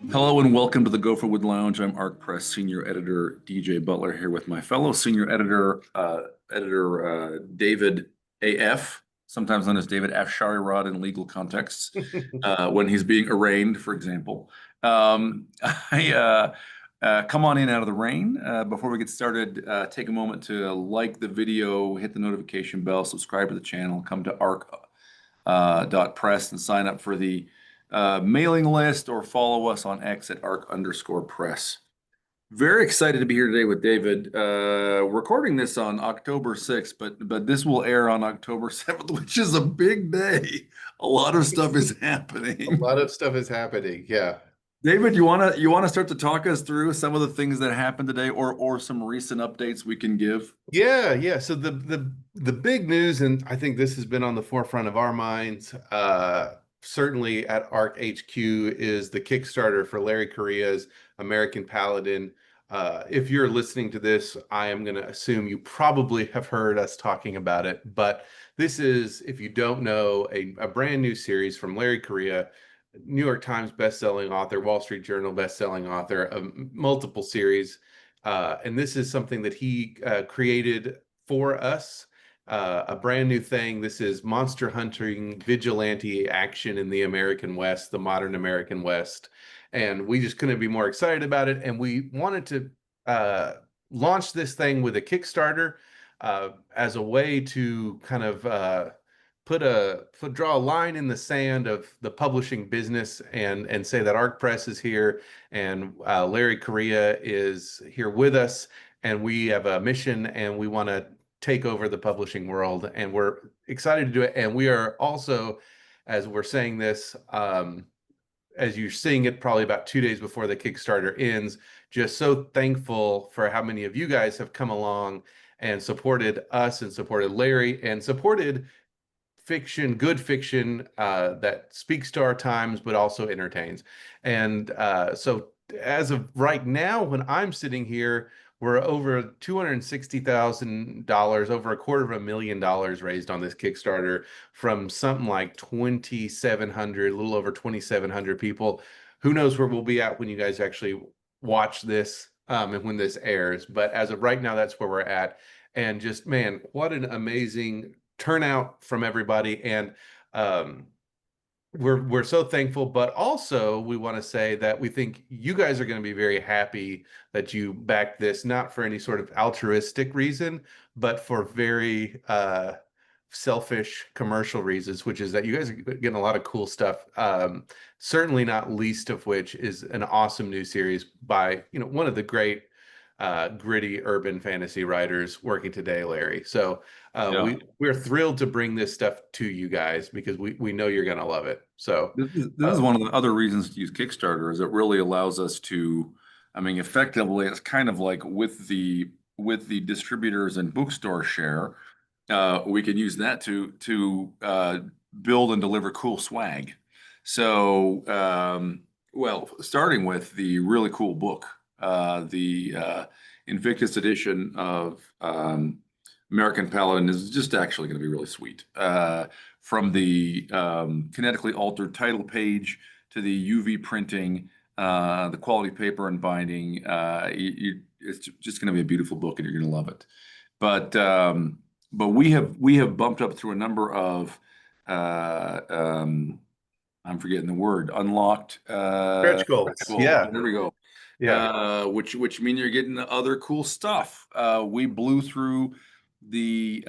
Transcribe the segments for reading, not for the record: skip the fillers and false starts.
Hello and welcome to the Go For Wood Lounge. I'm ArcPress Senior Editor DJ Butler here with my fellow Senior Editor David AF, sometimes known as David F. Sharirod in legal contexts, when he's being arraigned, for example. I come on in out of the rain. Before we get started, take a moment to like the video, hit the notification bell, subscribe to the channel, come to arc.press and sign up for the mailing list or follow us on X at arc_press. Very excited to be here today with David. Recording this on October 6th, but this will air on October 7th, which is a big day. A lot of stuff is A happening. lot of stuff is happening. Yeah. David, you wanna start to talk us through some of the things that happened today or some recent updates we can give? Yeah. So the big news, and I think this has been on the forefront of our minds, certainly at ARC HQ, is the Kickstarter for Larry Correia's American Paladin. If you're listening to this, I am going to assume you probably have heard us talking about it. But this is, if you don't know, a brand new series from Larry Correia, New York Times bestselling author, Wall Street Journal bestselling author of multiple series. And this is something that he created for us, a brand new thing. This is monster hunting vigilante action in the American West, the modern American West. And we just couldn't be more excited about it. And we wanted to launch this thing with a Kickstarter as a way to kind of draw a line in the sand of the publishing business and say that Arc Press is here and Larry Correia is here with us, and we have a mission and we want to take over the publishing world, and we're excited to do it. And we are also, as we're saying this, as you're seeing it probably about 2 days before the Kickstarter ends, just so thankful for how many of you guys have come along and supported us and supported Larry and supported fiction, good fiction that speaks to our times, but also entertains. And so as of right now, when I'm sitting here, we're over $260,000, over $250,000 raised on this Kickstarter from something like 2,700, a little over 2,700 people. Who knows where we'll be at when you guys actually watch this and when this airs. But as of right now, that's where we're at. And just, man, what an amazing turnout from everybody. And we're so thankful, but also we want to say that we think you guys are going to be very happy that you backed this, not for any sort of altruistic reason, but for very selfish commercial reasons, which is that you guys are getting a lot of cool stuff. Certainly not least of which is an awesome new series by, one of the great gritty urban fantasy writers working today, Larry. So Yeah. we're thrilled to bring this stuff to you guys because we know you're gonna love it. So This is one of the other reasons to use Kickstarter is it really allows us to, I mean, effectively, it's kind of like with the distributors and bookstore share, we can use that to build and deliver cool swag. So, well, starting with the really cool book, the Invictus edition of American Paladin is just actually going to be really sweet. From the kinetically altered title page to the UV printing, the quality paper and binding, it's just going to be a beautiful book, and you're going to love it. But we have bumped up through a number of I'm forgetting the word, unlocked stretch goals. goals. Yeah. There we go. Yeah. Which mean you're getting other cool stuff. We blew through the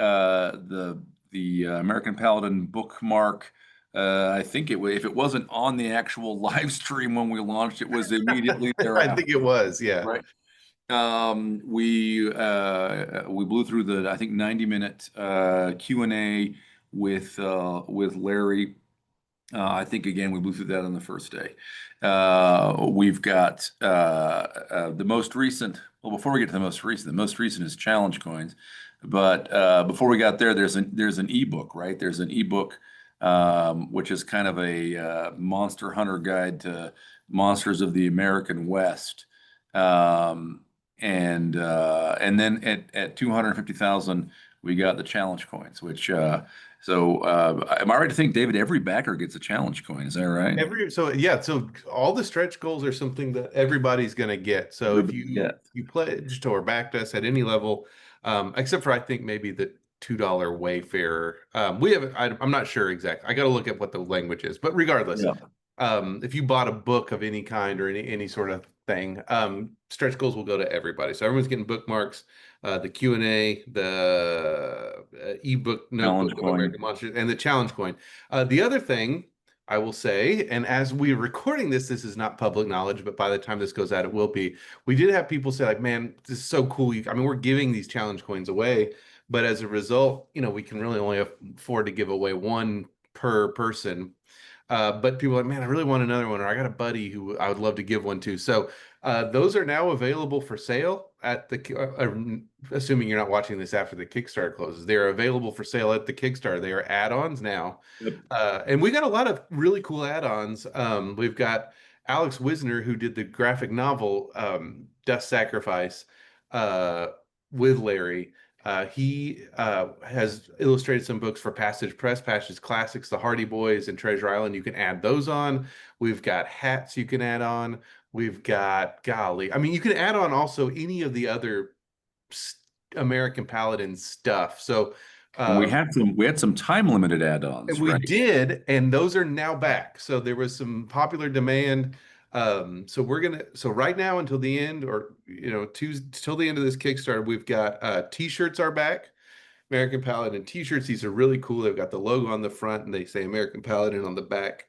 American Paladin bookmark. I think if it wasn't on the actual live stream when we launched, it was immediately I think it thereafter, was. Yeah. right? We blew through the, I think, 90-minute Q&A with Larry. I think again we blew through that on the first day. We've got the most recent. Well, before we get to the most recent is challenge coins. But before we got there, there's an ebook, right? There's an ebook which is kind of a monster hunter guide to monsters of the American West. And then at 250,000, we got the challenge coins, which So, am I right to think, David, every backer gets a challenge coin? Is that right? So all the stretch goals are something that everybody's going to get. So if Everybody you gets. you pledged or backed us at any level, except for I think maybe the $2 Wayfarer, we have I'm not sure exactly. I got to look at what the language is, but regardless, Yeah. if you bought a book of any kind or any sort of thing, stretch goals will go to everybody. So everyone's getting bookmarks, the Q&A, the ebook Challenge notebook of coin. American Monsters, and the challenge coin. The other thing I will say, and as we're recording this, this is not public knowledge, but by the time this goes out, it will be. We did have people say, like, man, this is so cool. I mean, we're giving these challenge coins away, but as a result, we can really only afford to give away one per person. But people are like, man, I really want another one, or I got a buddy who I would love to give one to. So those are now available for sale at assuming you're not watching this after the Kickstarter closes. They're available for sale at the Kickstarter. They are add-ons now. Yep. And we got a lot of really cool add-ons. We've got Alex Wisner, who did the graphic novel Dust Sacrifice with Larry. He has illustrated some books for Passage Press, Passage Classics, The Hardy Boys, and Treasure Island. You can add those on. We've got hats you can add on. We've got, golly, I mean, you can add on also any of the other American Paladin stuff. So, And we had some time limited add-ons, and we right? did, and those are now back. So there was some popular demand. So right now until the end, or till the end of this Kickstarter, we've got t-shirts are back. American Paladin t-shirts. These are really cool. They've got the logo on the front and they say American Paladin on the back.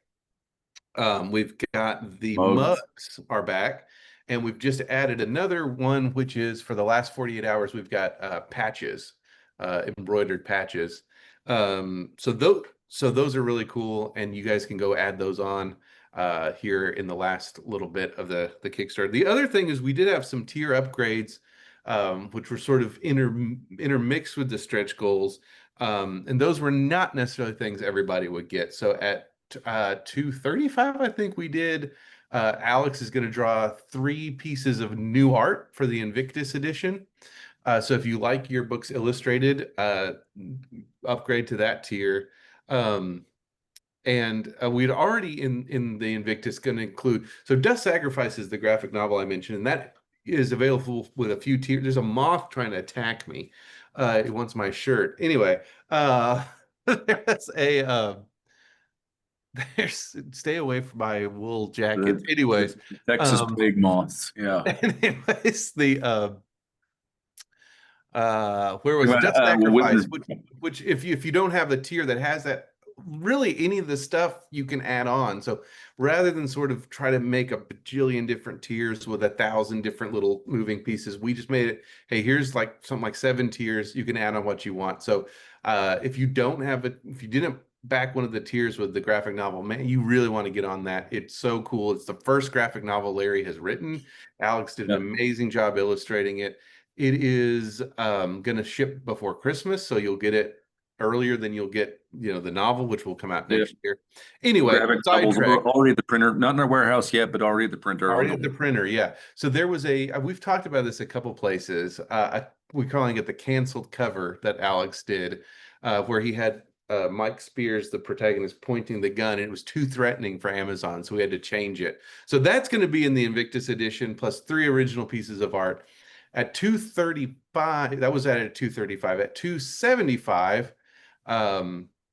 We've got the Mugs. mugs are back, and we've just added another one, which is for the last 48 hours. We've got patches, embroidered patches. So those are really cool, and you guys can go add those on here in the last little bit of the Kickstarter. The other thing is we did have some tier upgrades, which were sort of intermixed with the stretch goals, and those were not necessarily things everybody would get. So at 235, I think we did. Alex is going to draw 3 pieces of new art for the Invictus edition. So if you like your books illustrated, upgrade to that tier. And we'd already in the Invictus going to include, so Dust Sacrifice is the graphic novel I mentioned, and that is available with a few tiers. There's a moth trying to attack me. It wants my shirt. Anyway, there's stay away from my wool jackets. Anyways, The Texas plague moths. Yeah. anyways, where was it? Death With Sacrifice, the, which if you don't have the tier that has that, really any of the stuff you can add on. So rather than sort of try to make a bajillion different tiers with 1,000 different little moving pieces, we just made it, hey, here's like something like 7 tiers. You can add on what you want. So if you don't have it, if you didn't back one of the tiers with the graphic novel, man, you really want to get on that. It's so cool. It's the first graphic novel Larry has written. Alex did an yeah, amazing job illustrating it. It is going to ship before Christmas, so you'll get it earlier than you'll get, the novel, which will come out yeah. next year. Anyway, Graphic novels sidetrack. are already at the printer, not in our warehouse yet, but already at the printer. Already at the printer, yeah. So there was we've talked about this a couple places. We're calling it the canceled cover that Alex did, where he had Mike Spears, the protagonist, pointing the gun, and it was too threatening for Amazon, so we had to change it. So that's going to be in the Invictus edition, plus 3 original pieces of art. At 235, that was at 235. At 275,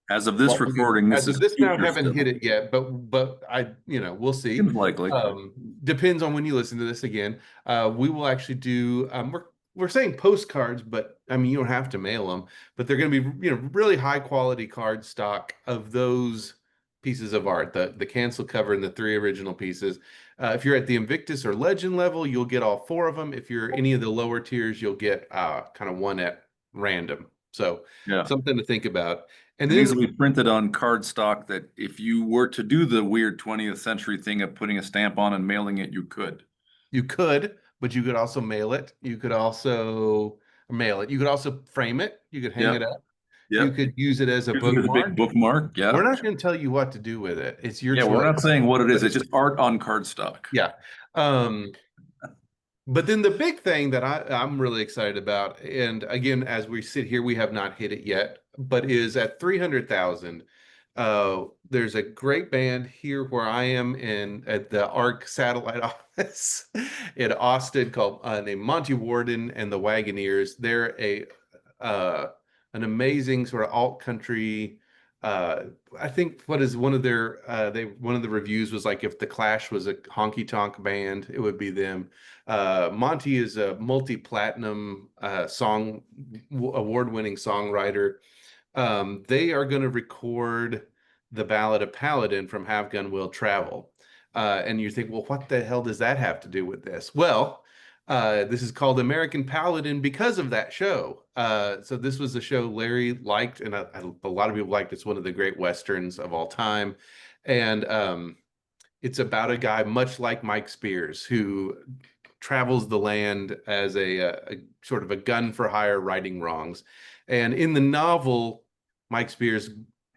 As of this recording, this as is of this now, future haven't hit still. it yet, but we'll see. Seems likely. Depends on when you listen to this again. We will actually do. We're saying postcards, but I mean you don't have to mail them. But they're going to be really high quality card stock of those pieces of art, the cancel cover and the 3 original pieces. If you're at the Invictus or Legend level, you'll get all 4 of them. If you're any of the lower tiers, you'll get kind of one at random. So Yeah. something to think about. And And these then will be printed on cardstock that if you were to do the weird 20th century thing of putting a stamp on and mailing it, you could. you could, but you could also mail it. You could also mail it. You could also frame it. You could hang it Yep. up. You Yep. could use it as a Use it as a big bookmark. bookmark. We're Yeah. not going to tell you what to do with it. It's your Yeah. We're choice. not saying what it is. But It's just art on cardstock. yeah. But then the big thing that I'm really excited about, and again, as we sit here, we have not hit it yet. but is at 300,000. There's a great band here where I am in at the ARC satellite office in Austin called named Monty Warden and the Wagoneers. They're a an amazing sort of alt country. Uh, I think what is one of their they one of the reviews was like if the Clash was a honky tonk band, it would be them. Monty is a multi-platinum song award-winning songwriter. They are going to record the Ballad of Paladin from Have Gun Will Travel. And you think, well, what the hell does that have to do with this? Well, this is called American Paladin because of that show. So this was a show Larry liked, and a lot of people liked. It's one of the great westerns of all time, and it's about a guy much like Mike Spears who travels the land as a sort of a gun for hire righting wrongs. And in the novel, Mike Spears,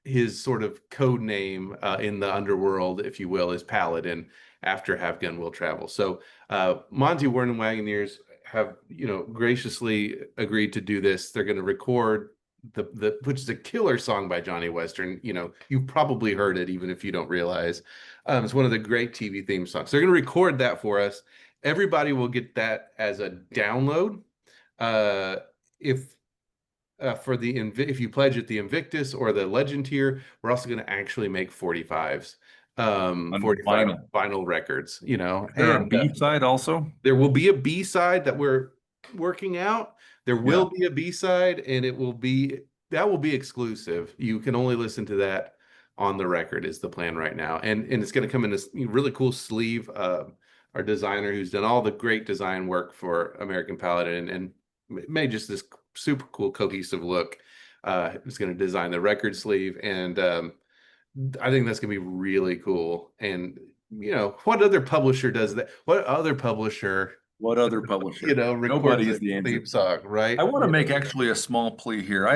his sort of code name in the underworld, if you will, is Paladin after Have Gun Will Travel. So Monty Warren and Wagoneers have, graciously agreed to do this. They're going to record the which is a killer song by Johnny Western. You've probably heard it even if you don't realize. It's one of the great TV theme songs. They're going to record that for us. Everybody will get that as a download. If if you pledge at the Invictus or the Legend tier, we're also going to actually make 45s, On 45 vinyl. vinyl records, Is there a B side also? there will be a B side that we're working out. There Yeah. will be a B side, and that will be exclusive. You can only listen to that on the record is the plan right now, and it's going to come in this really cool sleeve. Our designer, who's done all the great design work for American Paladin and made just this super cool cohesive look, is going to design the record sleeve, and I think that's going to be really cool. And what other publisher does that? What other publisher, What other publisher? records Nobody a is the answer. theme song, right? I want to make actually a small plea here. I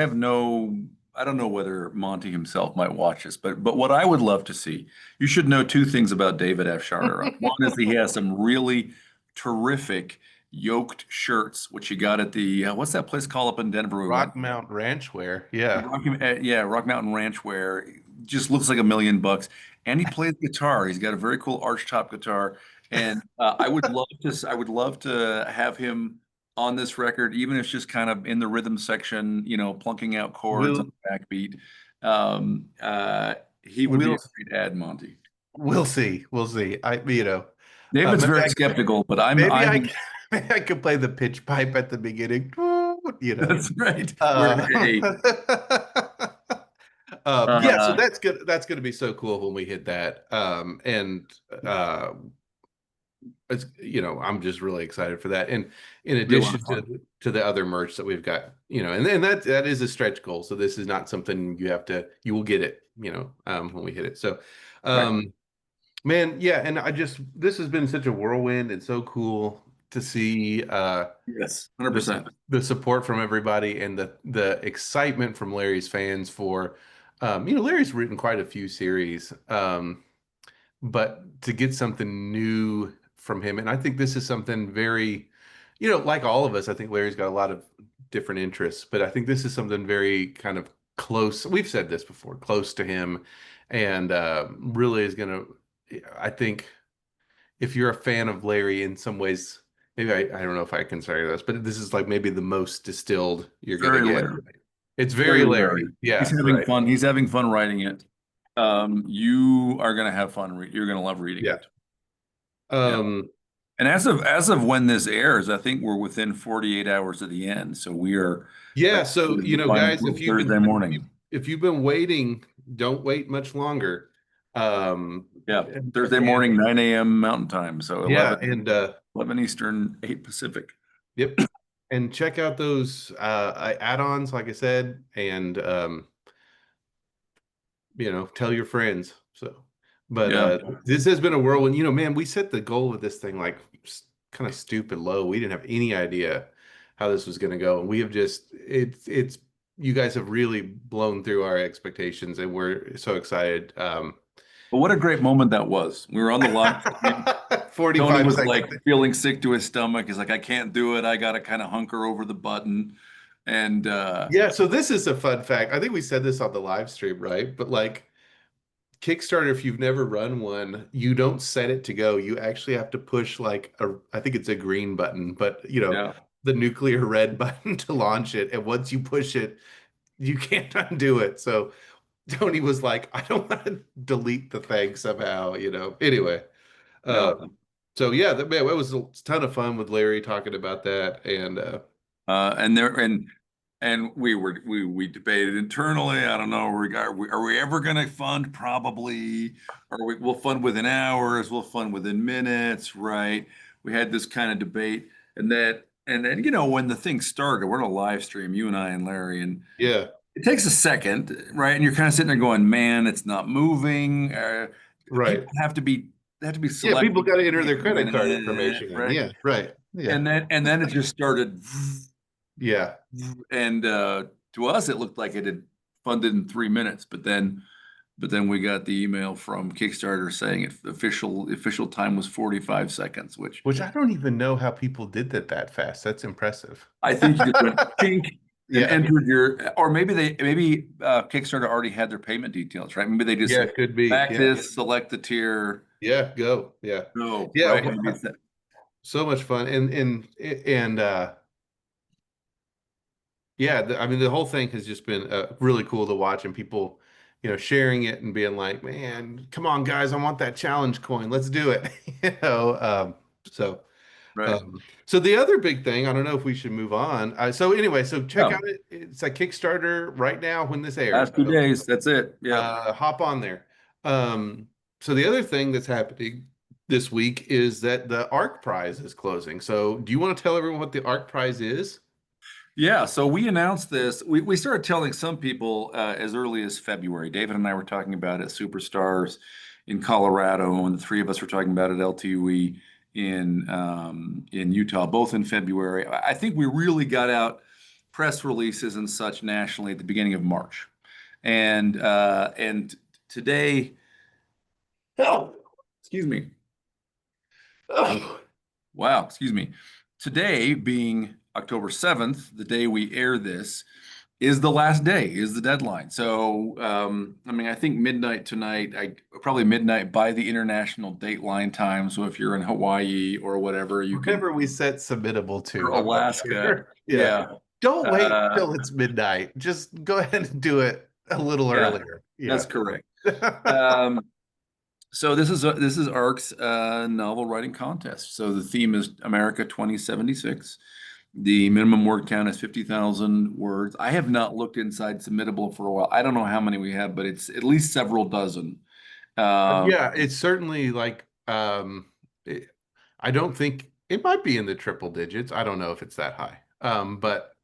don't know whether Monty himself might watch this, but what I would love to see, you should know two things about David F. Charter. One is he has some really terrific yoked shirts, which you got at the what's that place called up in Denver we went? Rock Mount Ranchwear, yeah. Yeah, Rock Mountain Ranch wear. Just looks like $1 million. And he plays guitar. He's got a very cool archtop guitar. And I would love to have him on this record, even if it's just kind of in the rhythm section, plunking out chords on We'll the backbeat. He would be we'll a great ad, Monty. we'll see. We'll see. David's Maybe very skeptical, but maybe I'm maybe I could play the pitch pipe at the beginning. that's right. Uh, yeah, so Uh, that's good. That's going to be so cool when we hit that. And it's I'm just really excited for that. And in be a lot addition of fun. to the other merch that we've got, and then that is a stretch goal. So this is not something you will get it, when we hit it. So, Right. um, man, yeah, and this has been such a whirlwind and so cool to see Yes, the 100%. the support from everybody and the excitement from Larry's fans for Larry's written quite a few series, but to get something new from him, and I think this is something very, like all of us, I think Larry's got a lot of different interests, but I think this is something very kind of close. We've said this before, close to him, and really is gonna, I think if you're a fan of Larry in some ways, maybe I don't know if I can say this, but this is like maybe the most distilled you're gonna Very get. Larry. It's very Very Larry. Larry. He's Yeah, having right. fun. He's having fun writing it. You are gonna have fun. You're gonna love reading Yeah. it. Yeah. Um, And as of when this airs, I think we're within 48 hours of the end. So we are yeah, so the final guys, Thursday morning. if you've been waiting, don't wait much longer. Yeah, And, Thursday morning, 9 a.m. Mountain Time. So yeah, 11, and 11 Eastern, 8 Pacific. yep. And check out those add-ons, like I said, and tell your friends. So, but Yeah. this has been a whirlwind. Man, we set the goal of this thing like kind of stupid low. We didn't have any idea how this was going to go, and we have just it's you guys have really blown through our expectations, and we're so excited. But what a great moment that was. We were on the live stream. Tony 45 was seconds. like feeling sick to his stomach. He's like, I can't do it. I got to kind of hunker over the button. And Yeah, so this is a fun fact. I think we said this on the live stream, right? But like Kickstarter, if you've never run one, you don't set it to go. You actually have to push like I think it's a green button, but yeah, the nuclear red button to launch it. And once you push it, you can't undo it. So Tony was like, I don't want to delete the thing somehow. Anyway, uh, yeah. so yeah, man, it was a ton of fun with Larry talking about that. And And there and we debated internally. I don't know. Are we ever going to fund? Probably. Or we'll fund within hours. We'll fund within minutes. Right. We had this kind of debate, and then when the thing started, we're in a live stream, you and I and Larry, and yeah, it takes a second, right? And you're kind of sitting there going, "Man, it's not moving." right. People have to be Yeah, people selecting. got to enter Wait their a credit card minute, information in. right? Yeah, right. Yeah, And then it just started. yeah. And to us, it looked like it had funded in 3 minutes, but then we got the email from Kickstarter saying official time was 45 seconds, which Which I don't even know how people did that fast. That's impressive. I think you just went tink and Yeah, entered or maybe Kickstarter already had their payment details, right? Maybe they just yeah, said could be. back Yeah, this, select the tier, yeah, go. Yeah, go, yeah. right? Maybe it's that. So much fun, and yeah. I mean, the whole thing has just been really cool to watch, and people, sharing it and being like, "Man, come on, guys, I want that challenge coin. Let's do it." So. Right. So the other big thing, I don't know if we should move on. So anyway, so check Yeah. out it. It's a Kickstarter right now when this airs. Last two So days. That's it. Yeah. hop on there. So the other thing that's happening this week is that the ARC prize is closing. So do you want to tell everyone what the ARC prize is? Yeah, so we announced this. We started telling some people as early as February. David and I were talking about it at Superstars in Colorado, and the three of us were talking about it at LTUE in Utah, both in February. I think we really got out press releases and such nationally at the beginning of March, and today, oh, excuse me. Oh, wow, excuse me. Today being October 7th, the day we air this, is the last day, is the deadline. So, I mean, I think midnight tonight, probably midnight by the international dateline time. So if you're in Hawaii or whatever, you can, Whatever we set submittable or to, I'm not Alaska. sure. Yeah. Yeah. Don't wait Uh, till it's midnight. Just go ahead and do it a little yeah, earlier. Yeah. that's correct. Um, So this is ARC's novel writing contest. So the theme is America 2076. The minimum word count is 50,000 words. I have not looked inside submittable for a while. I don't know how many we have, but it's at least several dozen. Um, Yeah, it's certainly like I don't think it might be in the triple digits. I don't know if it's that high. But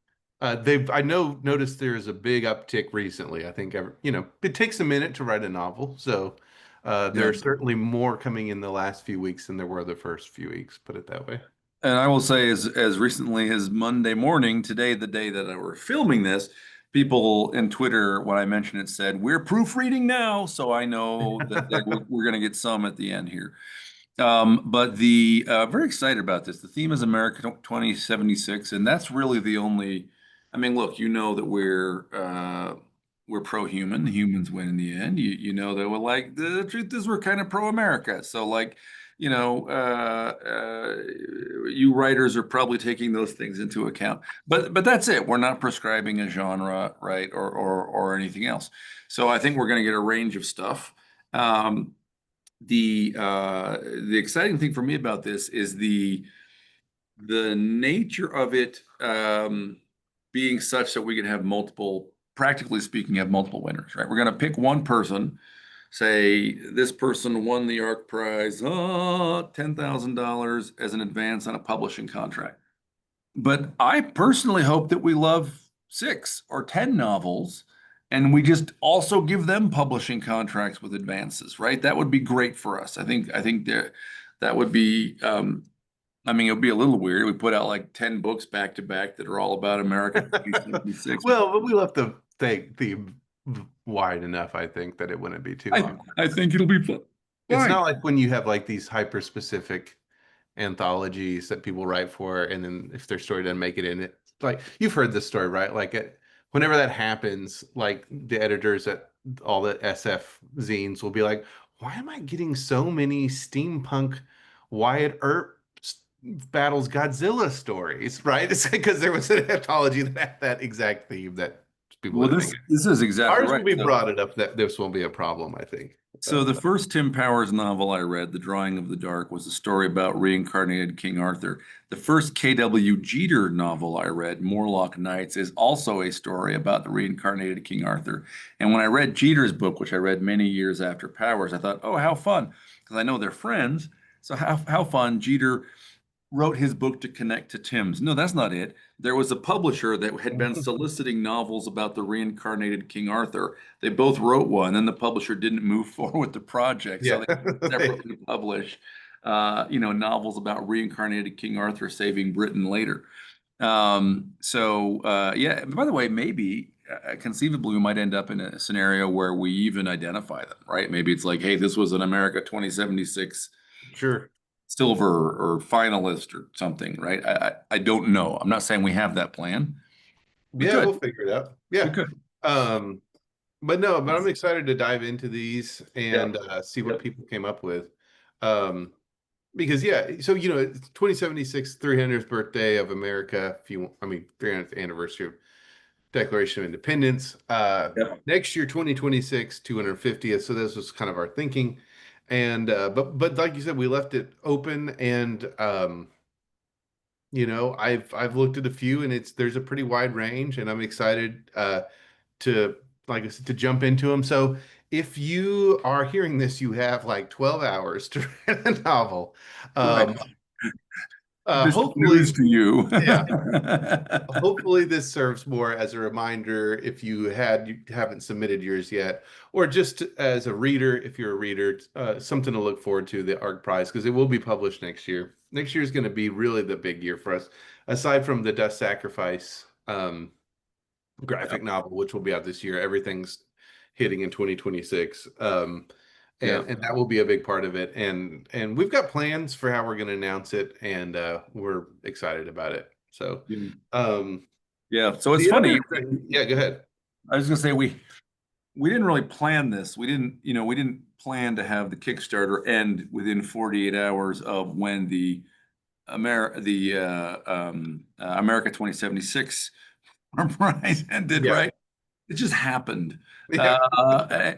they've I know noticed there is a big uptick recently. I think it takes a minute to write a novel, so there yeah. are certainly more coming in the last few weeks than there were the first few weeks, put it that way. And I will say, as recently as Monday morning, today, the day that we're filming this, people in Twitter, when I mentioned it, said, "We're proofreading now." So I know that we're going to get some at the end here. But very excited about this. The theme is America 2076, and that's really the only. I mean, look, you know that we're pro-human. Humans win in the end. You know that we're like the truth is we're kind of pro-America. So like, you writers are probably taking those things into account. But that's it. We're not prescribing a genre, right, or anything else. So I think we're going to get a range of stuff. Um, the exciting thing for me about this is the nature of it being such that we can have multiple, practically speaking, have multiple winners, right? We're going to pick one person, say this person won the ARC prize, $10,000 as an advance on a publishing contract. But I personally hope that we love 6 or 10 novels and we just also give them publishing contracts with advances, right? That would be great for us. I think that would be I mean, it would be a little weird. We put out like 10 books back to back that are all about America 2076. Well, but we left the theme wide enough, I think, that it wouldn't be too I awkward. I think it'll be fun. It's Fine. not like when you have like these hyper specific anthologies that people write for, and then if their story doesn't make it in it, like you've heard this story, right? Whenever that happens, like the editors at all the SF zines will be like, "Why am I getting so many steampunk Wyatt Earp battles Godzilla stories?" Right? It's because there was an anthology that had that exact theme that people Well, would think. this is exactly Ours right. will be So broad enough that this won't be a problem, I think. So the first Tim Powers novel I read, The Drawing of the Dark, was a story about reincarnated King Arthur. The first K.W. Jeter novel I read, Morlock Nights, is also a story about the reincarnated King Arthur. And when I read Jeter's book, which I read many years after Powers, I thought, oh, how fun, because I know they're friends. So how fun. Jeter wrote his book to connect to Tim's. No, that's not it. There was a publisher that had been soliciting novels about the reincarnated King Arthur. They both wrote one, and the publisher didn't move forward with the project, so Yeah. they separately publish, novels about reincarnated King Arthur saving Britain later. Yeah. By the way, maybe conceivably we might end up in a scenario where we even identify them, right? Maybe it's like, hey, this was an America 2076 Sure. silver or finalist or something, right? I don't know. I'm not saying we have that plan. We Yeah, could. we'll figure it out. We Yeah. could. Um, but no, but I'm excited to dive into these Yeah. and see what Yep. people came up with. Um, because yeah, so it's 2076, 300th birthday of America. If you, I mean, 300th anniversary of Declaration of Independence. Yep. Next year, 2026, 250th. So this was kind of our thinking. And but like you said, we left it open and I've looked at a few and there's a pretty wide range and I'm excited to like I said to jump into them. So if you are hearing this, you have like 12 hours to read a novel. Right. Um, This is news hopefully, to you. yeah, hopefully this serves more as a reminder if you haven't submitted yours yet, or just as a reader, if you're a reader, something to look forward to the ARC Prize because it will be published next year. Next year is going to be really the big year for us, aside from the Dust Sacrifice graphic Yep. novel, which will be out this year. Everything's hitting in 2026. Yeah. And that will be a big part of it. And we've got plans for how we're going to announce it, and we're excited about it. So, um, Yeah. So it's the funny. other thing, yeah, go ahead. I was gonna say we didn't really plan this. We didn't plan to have the Kickstarter end within 48 hours of when the America 2076 prize ended, Yeah, right? It just happened. yeah.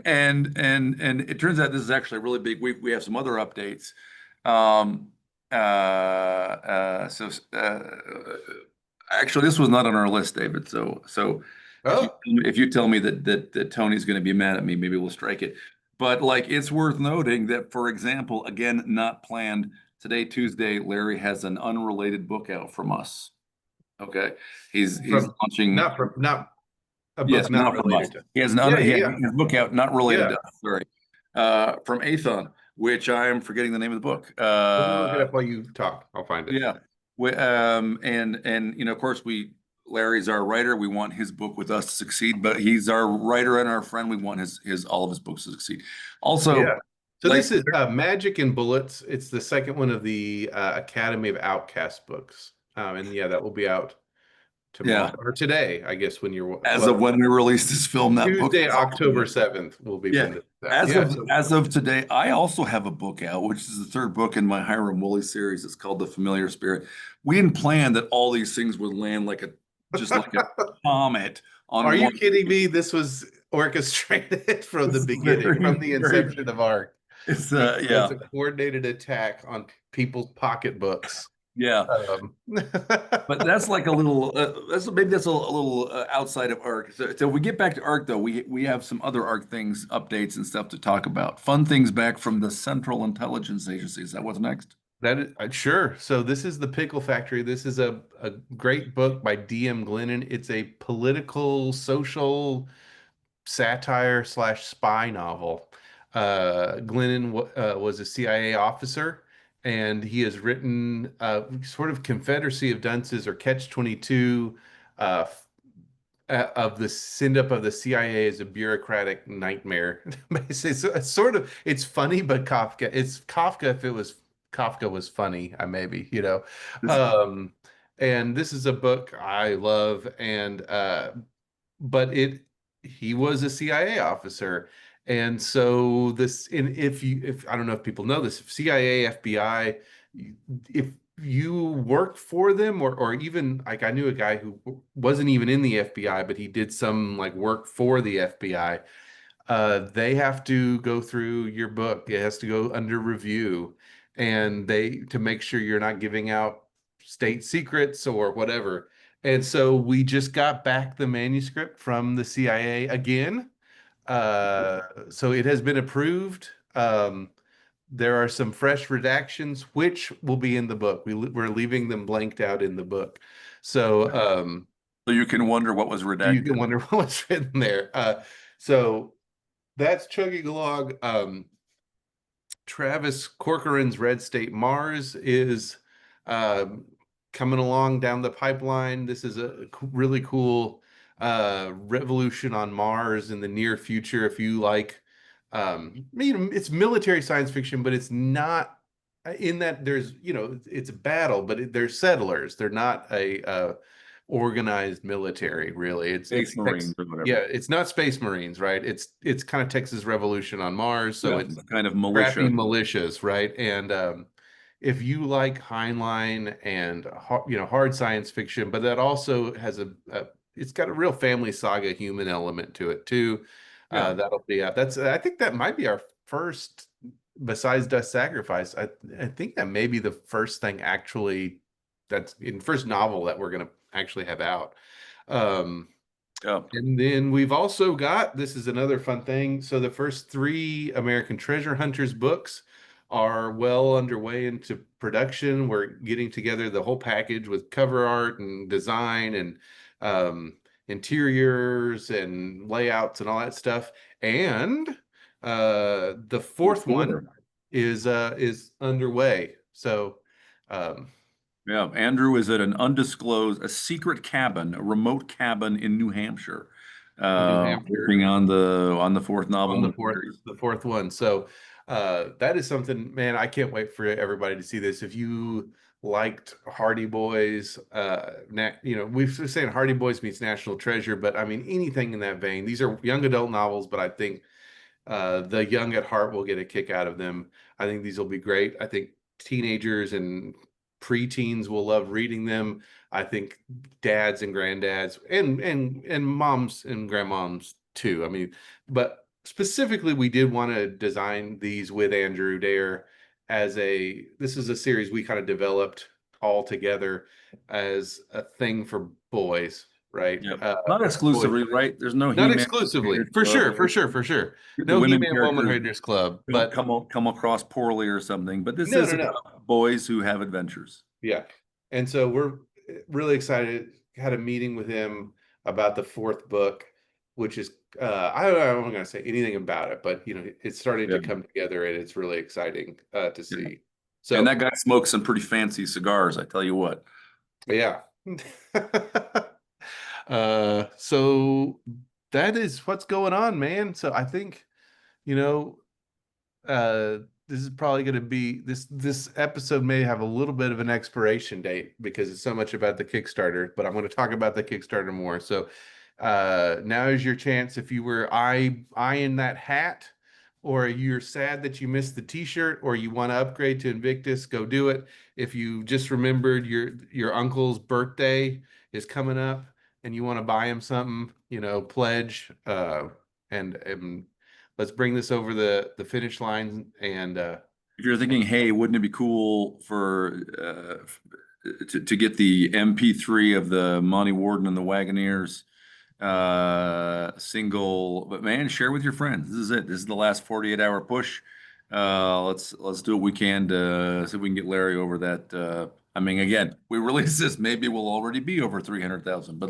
And it turns out this is actually really big. We have some other updates. Um, so actually, this was not on our list, David. So Oh, if you tell me that Tony's going to be mad at me, maybe we'll strike it. But like, it's worth noting that, for example, again, not planned today, Tuesday, Larry has an unrelated book out from us. Okay, he's from launching. not a Yes, book not not from us. related to. He has Yeah, he yeah, has yeah, his book out, not related yeah. to us, sorry. From Athon, which I am forgetting the name of the book. Let me look it up while you talk. I'll find it. Yeah. And of course Larry's our writer. We want his book with us to succeed, but he's our writer and our friend. We want his all of his books to succeed. Also, Yeah. So like this is Magic and Bullets. It's the second one of the Academy of Outcast books. And yeah, that will be out tomorrow yeah, or today, I guess, when as well, of when we release this film, that book Tuesday, is already October out. 7th will be Yeah. when this is out. Yeah. So As of today, I also have a book out, which is the third book in my Hiram Woolley series. It's called The Familiar Spirit. We didn't plan that all these things would land just like a comet are on you one. kidding me? This was orchestrated from the It's beginning, from the very, inception of ARC. it's As yeah, a coordinated attack on people's pocketbooks. yeah. Um, But that's like a little, that's a little outside of ARC. So if we get back to ARC though, we have some other ARC things, updates and stuff to talk about. Fun things back from the Central Intelligence Agency. Is that what's next? That is sure. So this is the Pickle Factory. This is a great book by D.M. Glennon. It's a political, social satire slash spy novel. Glennon was a CIA officer, and he has written sort of Confederacy of Dunces or Catch 22 uh, of the send up of the CIA as a bureaucratic nightmare. Basically, so it's sort of it's funny, but Kafka. It's Kafka if it was Kafka was funny, maybe. This, Um, And this is a book I love, and but he was a CIA officer. And so this, and if I don't know if people know this, if CIA, FBI, if you work for them, or even like I knew a guy who wasn't even in the FBI, but he did some like work for the FBI. They have to go through your book. It has to go under review, and they to make sure you're not giving out state secrets or whatever. And so we just got back the manuscript from the CIA again. So it has been approved. There are some fresh redactions, which will be in the book. We're leaving them blanked out in the book. So So you can wonder what was you can redacted. wonder what's written there. So that's chugging along. Travis Corcoran's Red State Mars is um, coming along down the pipeline. This is a really cool revolution on Mars in the near future. If you like, it's military science fiction, but it's not in that there's, it's a battle, but they're settlers. They're not a organized military, really. It's Space Tex, Marines or yeah, whatever. it's not Space Marines, right? It's kind of Texas Revolution on Mars, so Yeah, it's it's kind of crappy militia. militias, right? And if you like Heinlein and hard science fiction, but that also has it's got a real family saga human element to it too. Yeah. That'll be that's I think that might be our first, besides Dust Sacrifice. I think that may be the first thing actually that's in first novel that we're gonna actually have out. Um, Yeah. and then we've also got, this is another fun thing. So the first three American Treasure Hunters books are well underway into production. We're getting together the whole package with cover art and design and interiors and layouts and all that stuff. And the What's fourth one more? is underway. So um, Yeah, Andrew is at an undisclosed, a secret cabin, a remote cabin in New Hampshire, in New Hampshire, working on the fourth novel on in the series. the fourth one. So that is something, man, I can't wait for everybody to see this. If you liked Hardy Boys, we've saying Hardy Boys meets National Treasure, but I mean anything in that vein. These are young adult novels, but I think the young at heart will get a kick out of them. I think these will be great. I think teenagers and preteens will love reading them. I think dads and granddads and moms and grandmoms too. I mean, but specifically, we did want to design these with Andrew Dare as this is a series we kind of developed all together as a thing for boys, right? Yep. Not Boys, exclusively, right? There's no not He-Man exclusively, Raiders for Club. sure, for sure, for sure. The No women He-Man Woman characters Raiders Club, don't but come across poorly or something, but this no, is no, no. about boys who have adventures. Yeah. And so we're really excited. Had a meeting with him about the fourth book, which is I'm not going to say anything about it, but it's starting Yeah. to come together and it's really exciting to Yeah. see. And So that guy smokes some pretty fancy cigars, I tell you what. yeah. So that is what's going on, man. So I think, you know, uh this is probably going to be this episode may have a little bit of an expiration date because it's so much about the Kickstarter, but I'm going to talk about the Kickstarter more. So now is your chance. If you were eyeing that hat, or you're sad that you missed the t-shirt, or you want to upgrade to Invictus, go do it. If you just remembered your uncle's birthday is coming up and you want to buy him something, pledge and let's bring this over the finish line. And If you're thinking, hey, wouldn't it be cool to get the MP3 of the Monty Warden and the Wagoneers single, but man, share with your friends. This is it. This is the last 48-hour push. Let's do what we can to see if we can get Larry over that. I mean, again, we release this, maybe we'll already be over 300,000, but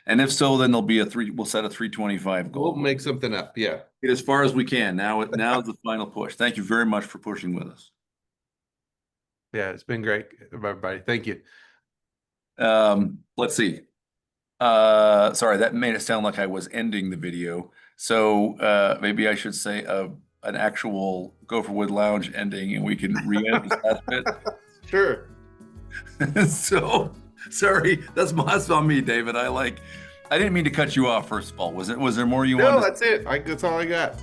and if so, then we'll set a 325 we'll goal. make something up. Yeah. Get as far as we can. Now is the final push. Thank you very much for pushing with us. Yeah, it's been great, everybody. Thank you. Let's see. Sorry, that made it sound like I was ending the video. So maybe I should say an actual Gopherwood Lounge ending, and we can re-end this last bit. Sure. So Sorry, that's on me, David. I didn't mean to cut you off, first of all. Was there more you No, wanted that's it. That's all I got.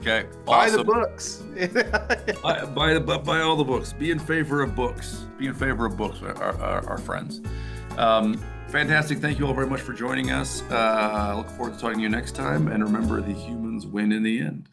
Okay, Buy the awesome. books. Buy all the books. Be in favor of books. Be in favor of books, our friends. Fantastic. Thank you all very much for joining us. I look forward to talking to you next time. And remember, the humans win in the end.